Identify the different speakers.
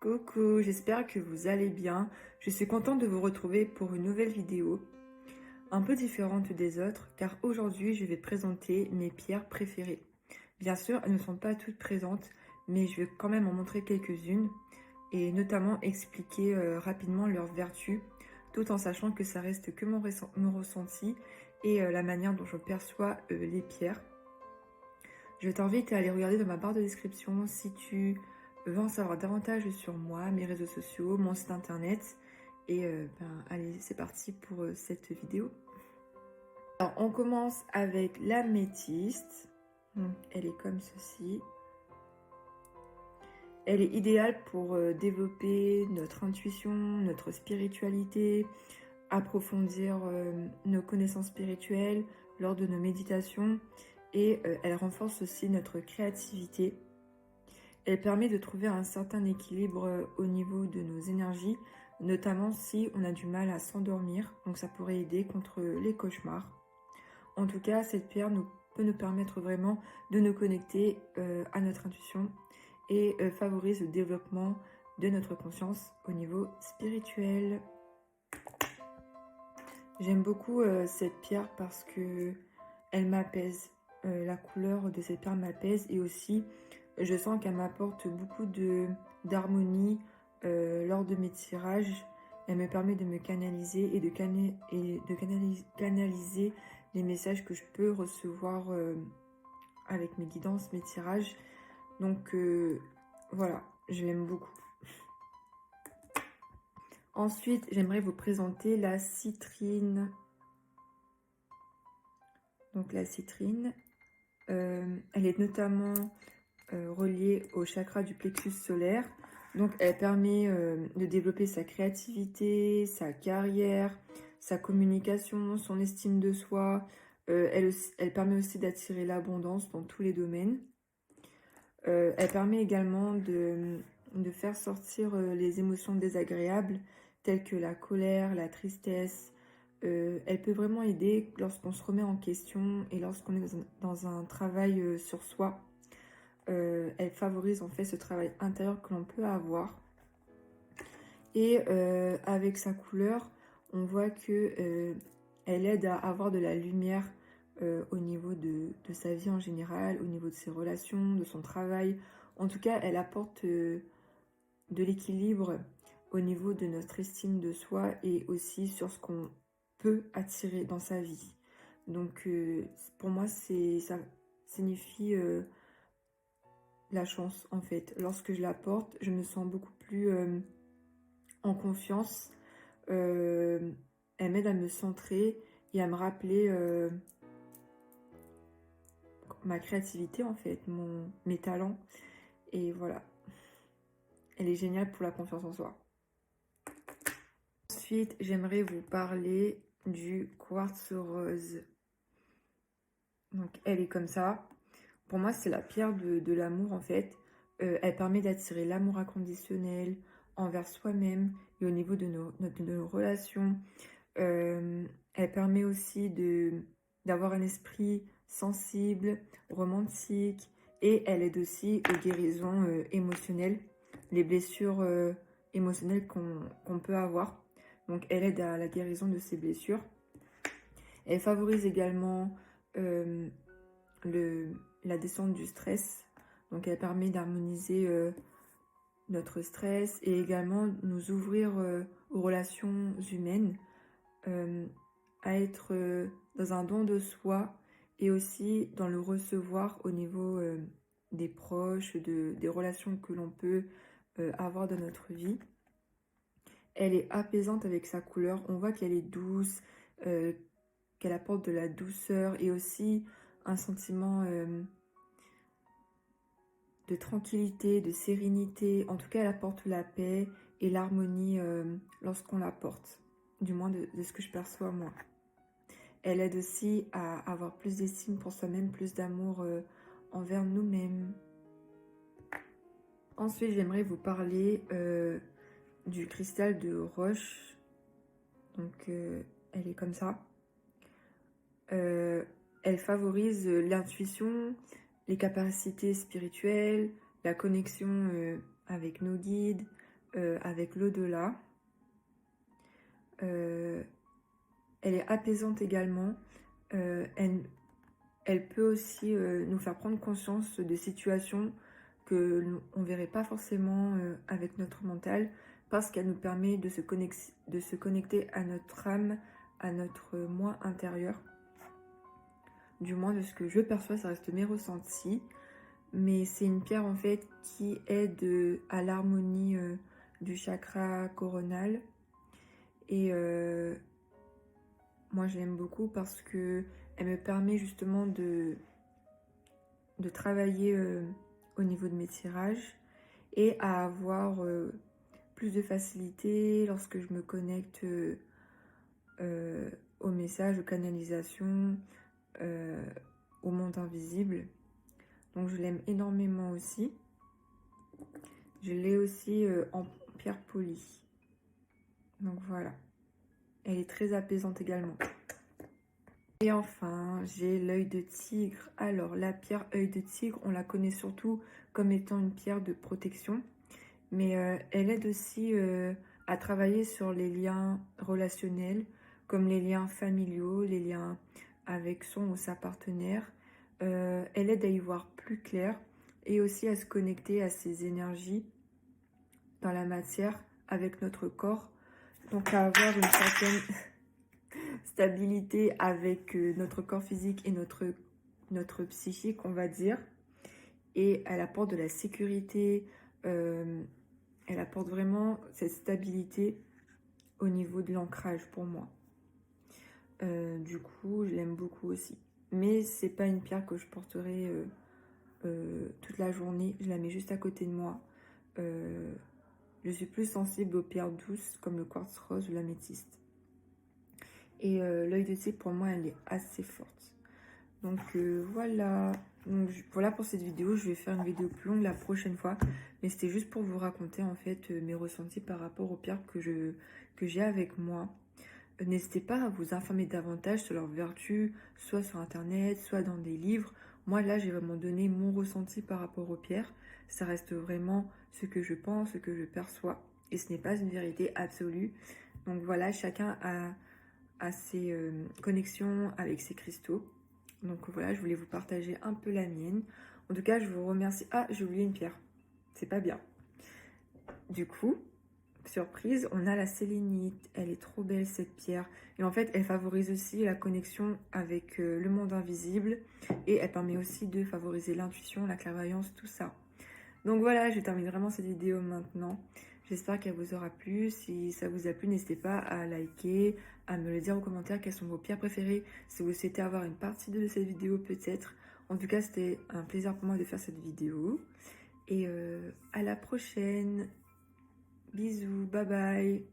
Speaker 1: Coucou, j'espère que vous allez bien. Je suis contente de vous retrouver pour une nouvelle vidéo, un peu différente des autres, car aujourd'hui je vais présenter mes pierres préférées. Bien sûr, elles ne sont pas toutes présentes, mais je vais quand même en montrer quelques-unes, et notamment expliquer rapidement leurs vertus, tout en sachant que ça reste que mon ressenti et la manière dont je perçois les pierres. Je t'invite à aller regarder dans ma barre de description si tu veux en savoir davantage sur moi, mes réseaux sociaux, mon site internet. Et allez, c'est parti pour cette vidéo. Alors, on commence avec l'améthyste. Donc, elle est comme ceci. Elle est idéale pour développer notre intuition, notre spiritualité, approfondir nos connaissances spirituelles lors de nos méditations. Et elle renforce aussi notre créativité. Elle permet de trouver un certain équilibre au niveau de nos énergies, notamment si on a du mal à s'endormir, donc ça pourrait aider contre les cauchemars. En tout cas, cette pierre peut nous permettre vraiment de nous connecter à notre intuition et favorise le développement de notre conscience au niveau spirituel. J'aime beaucoup cette pierre parce que elle m'apaise. La couleur de cette pierre m'apaise et aussi je sens qu'elle m'apporte beaucoup d'harmonie lors de mes tirages. Elle me permet de me canaliser et de canaliser les messages que je peux recevoir avec mes guidances, mes tirages. Donc voilà, je l'aime beaucoup. Ensuite, j'aimerais vous présenter la citrine. Donc la citrine, elle est notamment reliée au chakra du plexus solaire. Donc elle permet de développer sa créativité, sa carrière, sa communication, son estime de soi. Elle permet aussi d'attirer l'abondance dans tous les domaines. Elle permet également de faire sortir les émotions désagréables telles que la colère, la tristesse. Elle peut vraiment aider lorsqu'on se remet en question et lorsqu'on est dans un travail sur soi. Elle favorise en fait ce travail intérieur que l'on peut avoir. Et avec sa couleur, on voit que elle aide à avoir de la lumière au niveau de sa vie en général, au niveau de ses relations, de son travail. En tout cas, elle apporte de l'équilibre au niveau de notre estime de soi et aussi sur ce qu'on peut attirer dans sa vie. Donc pour moi, ça signifie la chance en fait. Lorsque je la porte, je me sens beaucoup plus en confiance. Elle m'aide à me centrer et à me rappeler ma créativité en fait, mes talents. Et voilà, elle est géniale pour la confiance en soi. Ensuite, j'aimerais vous parler du quartz rose. Donc elle est comme ça. Pour moi, c'est la pierre de l'amour en fait. Elle permet d'attirer l'amour inconditionnel envers soi-même et au niveau de nos relations. Elle permet aussi d'avoir un esprit sensible, romantique, et elle aide aussi aux guérisons émotionnelles, les blessures émotionnelles qu'on peut avoir. Donc elle aide à la guérison de ces blessures. Elle favorise également la descente du stress. Donc elle permet d'harmoniser notre stress et également nous ouvrir aux relations humaines, à être dans un don de soi et aussi dans le recevoir au niveau des proches, des relations que l'on peut avoir dans notre vie. Elle est apaisante avec sa couleur, on voit qu'elle est douce, qu'elle apporte de la douceur et aussi un sentiment de tranquillité, de sérénité. En tout cas, elle apporte la paix et l'harmonie lorsqu'on la porte, du moins de ce que je perçois moi. Elle aide aussi à avoir plus d'estime pour soi-même, plus d'amour envers nous-mêmes. Ensuite, j'aimerais vous parler du cristal de roche. Donc, elle est comme ça. Elle favorise l'intuition, les capacités spirituelles, la connexion avec nos guides, avec l'au-delà. Elle est apaisante également. Elle peut aussi nous faire prendre conscience de situations que on ne verrait pas forcément avec notre mental, parce qu'elle nous permet de se connecter à notre âme, à notre moi intérieur. Du moins de ce que je perçois, ça reste mes ressentis. Mais c'est une pierre en fait qui aide à l'harmonie du chakra coronal. Et moi je l'aime beaucoup parce que elle me permet justement de travailler au niveau de mes tirages et à avoir plus de facilité lorsque je me connecte aux messages, aux canalisations, au monde invisible. Donc je l'aime énormément aussi. Je l'ai aussi en pierre polie. Donc voilà. Elle est très apaisante également. Et enfin, j'ai l'œil de tigre. Alors, la pierre œil de tigre, on la connaît surtout comme étant une pierre de protection. Mais elle aide aussi à travailler sur les liens relationnels, comme les liens familiaux, les liens avec son ou sa partenaire. Elle aide à y voir plus clair et aussi à se connecter à ses énergies dans la matière avec notre corps. Donc à avoir une certaine stabilité avec notre corps physique et notre psychique, on va dire. Et elle apporte de la sécurité, elle apporte vraiment cette stabilité au niveau de l'ancrage pour moi. Du coup, je l'aime beaucoup aussi. Mais c'est pas une pierre que je porterai toute la journée. Je la mets juste à côté de moi. Je suis plus sensible aux pierres douces comme le quartz rose ou l'améthyste. Et l'œil de tigre, pour moi, elle est assez forte. Donc voilà. Donc, voilà pour cette vidéo. Je vais faire une vidéo plus longue la prochaine fois. Mais c'était juste pour vous raconter en fait mes ressentis par rapport aux pierres que j'ai avec moi. N'hésitez pas à vous informer davantage sur leurs vertus, soit sur internet, soit dans des livres. Moi là, j'ai vraiment donné mon ressenti par rapport aux pierres. Ça reste vraiment ce que je pense, ce que je perçois. Et ce n'est pas une vérité absolue. Donc voilà, chacun a ses connexions avec ses cristaux. Donc voilà, je voulais vous partager un peu la mienne. En tout cas, je vous remercie. Ah, j'ai oublié une pierre. C'est pas bien. Du coup, surprise, on a la sélénite. Elle est trop belle cette pierre. Et en fait, elle favorise aussi la connexion avec le monde invisible. Et elle permet aussi de favoriser l'intuition, la clairvoyance, tout ça. Donc voilà, je termine vraiment cette vidéo maintenant. J'espère qu'elle vous aura plu. Si ça vous a plu, n'hésitez pas à liker, à me le dire en commentaire quelles sont vos pierres préférées. Si vous souhaitez avoir une partie de cette vidéo, peut-être. En tout cas, c'était un plaisir pour moi de faire cette vidéo. Et à la prochaine. Bisous, bye bye.